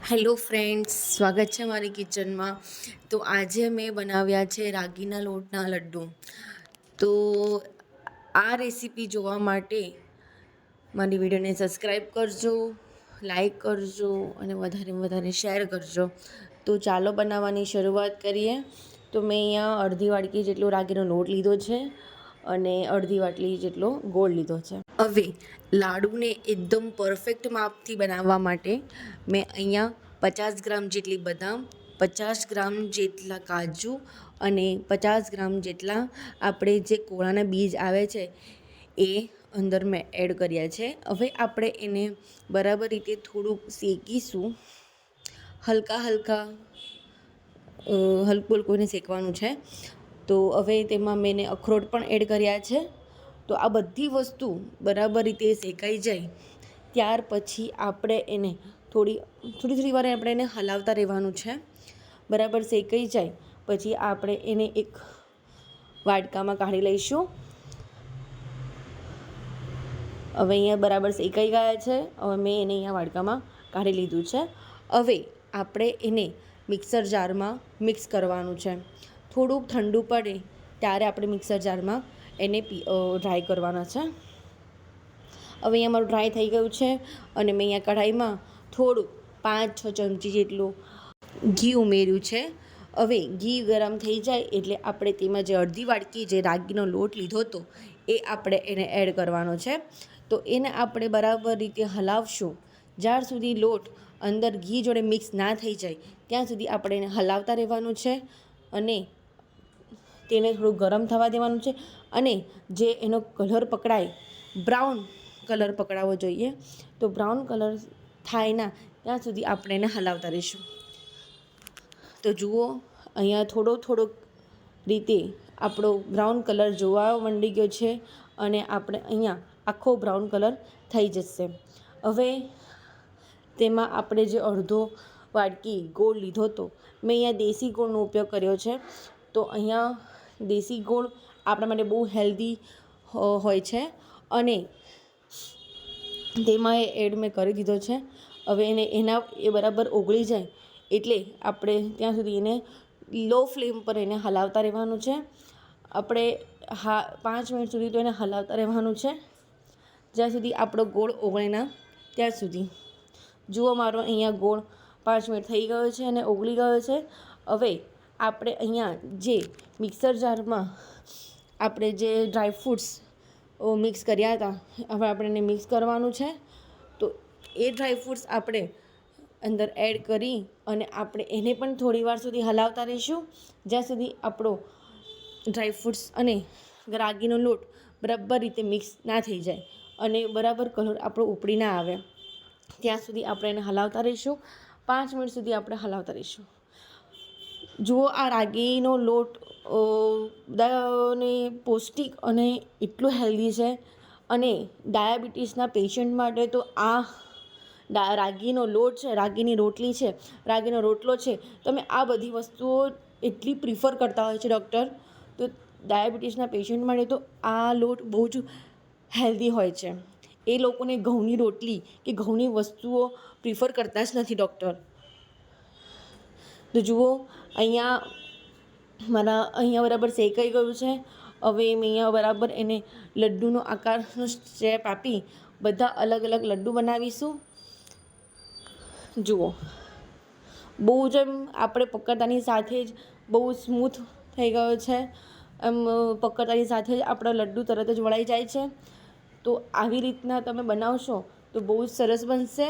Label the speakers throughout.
Speaker 1: Hello friends, સ્વાગત છે મારી કિચનમાં. તો આજે મેં બનાવ્યા છે રાગીના લોટના લડ્ડુ. તો આ રેસીપી જોવા માટે મારી વિડીયોને સબસ્ક્રાઈબ કરજો, લાઈક કરજો અને વધારે શેર કરજો. તો ચાલો બનાવવાની શરૂઆત કરીએ. તો મેં અહીંયા અડધી વાટકી જેટલો રાગીનો લોટ લીધો છે અને અડધી વાટલી જેટલો ગોળ લીધો છે. હવે લાડુને એકદમ પરફેક્ટ માપથી બનાવવા માટે મેં અહીંયા 50 ગ્રામ જેટલી બદામ, 50 ગ્રામ જેટલા કાજુ અને 50 ગ્રામ જેટલા આપણે જે કોળાના બીજ આવે છે એ અંદર મેં એડ કર્યા છે. હવે આપણે એને બરાબર રીતે થોડુંક શેકીશું. હલકું હલકું શેકવાનું છે. તો હવે તેમાં મેં અખરોટ પણ એડ કર્યા છે. તો આ બધી વસ્તુ બરાબર રીતે શેકાઈ જાય ત્યાર પછી આપણે એને થોડી વાર આપણે એને હલાવતા રહેવાનું છે. બરાબર શેકાઈ જાય પછી આપણે એને એક વાટકામાં કાઢી લઈશું. હવે અહીંયા બરાબર શેકાઈ ગયા છે. હવે મેં એને અહીંયા વાટકામાં કાઢી લીધું છે. હવે આપણે એને મિક્સર જારમાં મિક્સ કરવાનું છે. થોડુંક ઠંડુ પડે ત્યારે આપણે મિક્સર જારમાં એને ડ્રાય કરવાના છે. હવે અહીંયા મારું ડ્રાય થઈ ગયું છે અને મેં અહીંયા કઢાઈમાં થોડું 5-6 ચમચી જેટલું ઘી ઉમેર્યું છે. હવે ઘી ગરમ થઈ જાય એટલે આપણે તેમાં જે અડધી વાટકી જે રાગીનો લોટ લીધો હતો એ આપણે એને એડ કરવાનો છે. તો એને આપણે બરાબર રીતે હલાવશું. જ્યાર સુધી લોટ અંદર ઘી જોડે મિક્સ ના થઈ જાય ત્યાં સુધી આપણે એને હલાવતા રહેવાનું છે અને તેને થોડું ગરમ થવા દેવાનું છે. અને જે એનો કલર પકડાય, બ્રાઉન કલર પકડાવવો જોઈએ. તો બ્રાઉન કલર થાય ના ત્યાં સુધી આપણે એને હલાવતા રહીશું. તો જુઓ અહીંયા થોડોક રીતે આપણો બ્રાઉન કલર જોવા માંડી ગયો છે અને આપણે અહીંયા આખો બ્રાઉન કલર થઈ જશે. હવે તેમાં આપણે જે અડધો વાટકી ગોળ લીધો હતો, મેં અહીંયા દેશી ગોળનો ઉપયોગ કર્યો છે. તો અહીંયા દેશી ગોળ આપણા માટે બહુ હેલ્ધી હોય છે અને તેમાં એડ મેં કરી દીધો છે. હવે એ બરાબર ઓગળી જાય એટલે આપણે ત્યાં સુધી એને લો ફ્લેમ પર એને હલાવતા રહેવાનું છે. આપણે 5 મિનિટ સુધી તો એને હલાવતા રહેવાનું છે જ્યાં સુધી આપણો ગોળ ઓગળે ના ત્યાં સુધી. જુઓ મારો અહીંયા ગોળ 5 મિનિટ થઈ ગયો છે અને ઓગળી ગયો છે. હવે આપણે અહીંયા જે મિક્સર જારમાં આપણે જે ડ્રાયફ્રૂટ્સ મિક્સ કર્યા હતા હવે આપણે એને મિક્સ કરવાનું છે. તો એ ડ્રાયફ્રૂટ્સ આપણે અંદર એડ કરી અને આપણે એને પણ થોડી વાર સુધી હલાવતા રહીશું જ્યાં સુધી આપણો ડ્રાયફ્રૂટ્સ અને રાગીનો લોટ બરાબર રીતે મિક્સ ના થઈ જાય અને બરાબર કલર આપણો ઉપડી ના આવે ત્યાં સુધી આપણે એને હલાવતા રહીશું. 5 મિનિટ સુધી આપણે હલાવતા રહીશું. જુઓ આ રાગીનો લોટ બધાને પૌષ્ટિક અને એટલું હેલ્ધી છે અને ડાયાબિટીસના પેશન્ટ માટે તો આ રાગીનો લોટ છે, રાગીની રોટલી છે, રાગીનો રોટલો છે. તમે આ બધી વસ્તુઓ એટલી પ્રિફર કરતા હોય છે ડૉક્ટર. તો ડાયાબિટીસના પેશન્ટ માટે તો આ લોટ બહુ જ હેલ્ધી હોય છે. એ લોકોને ઘઉંની રોટલી કે ઘઉંની વસ્તુઓ પ્રિફર કરતા જ નથી ડૉક્ટર. તો જુઓ અહીંયા બરાબર શેકાઈ ગયું છે. હવે મેં અહીંયા બરાબર એને લડ્ડુનો આકારનો શેપ આપી બધા અલગ અલગ લડ્ડુ બનાવીશું. જુઓ બહુ જ આપણે પકડતાની સાથે જ બહુ સ્મૂથ થઈ ગયો છે. એમ પકડતાની સાથે જ આપણા લડ્ડુ તરત જ વળાઈ જાય છે. તો આવી રીતના તમે બનાવશો તો બહુ જ સરસ બનશે.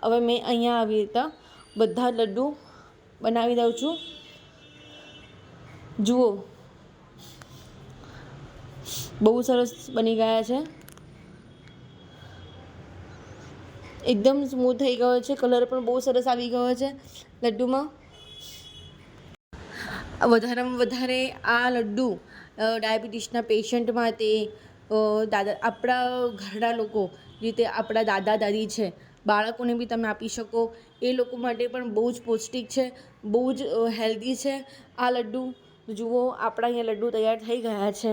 Speaker 1: હવે મેં અહીંયા આવી રીતના બધા લડ્ડુ બનાવી દઉં છું. જુઓ બહુ સરસ બની ગયા છે. એકદમ સ્મૂથ થઈ ગયો છે. કલર પણ બહુ સરસ આવી ગયો છે લડ્ડુમાં. વધારેમાં વધારે આ લડ્ડુ ડાયાબિટીસના પેશન્ટ માટે આપણા ઘરના લોકો રીતે આપણા દાદા દાદી છે, બાળકોને બી તમે આપી શકો. એ લોકો માટે પણ બહુ જ પૌષ્ટિક છે, બહુ જ હેલ્ધી છે આ લડ્ડુ. જુઓ આપણા અહીંયા લડ્ડુ તૈયાર થઈ ગયા છે.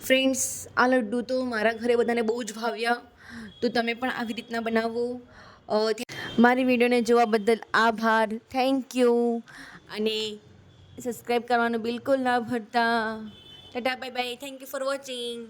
Speaker 1: ફ્રેન્ડ્સ, આ લડ્ડુ તો મારા ઘરે બધાને બહુ જ ભાવ્યા. તો તમે પણ આવી રીતના બનાવો. મારી વિડીયોને જોવા બદલ આભાર, થેન્ક યુ. અને સબસ્ક્રાઈબ કરવાનું બિલકુલ ના ભૂલતા. Tata bye bye, thank you for watching.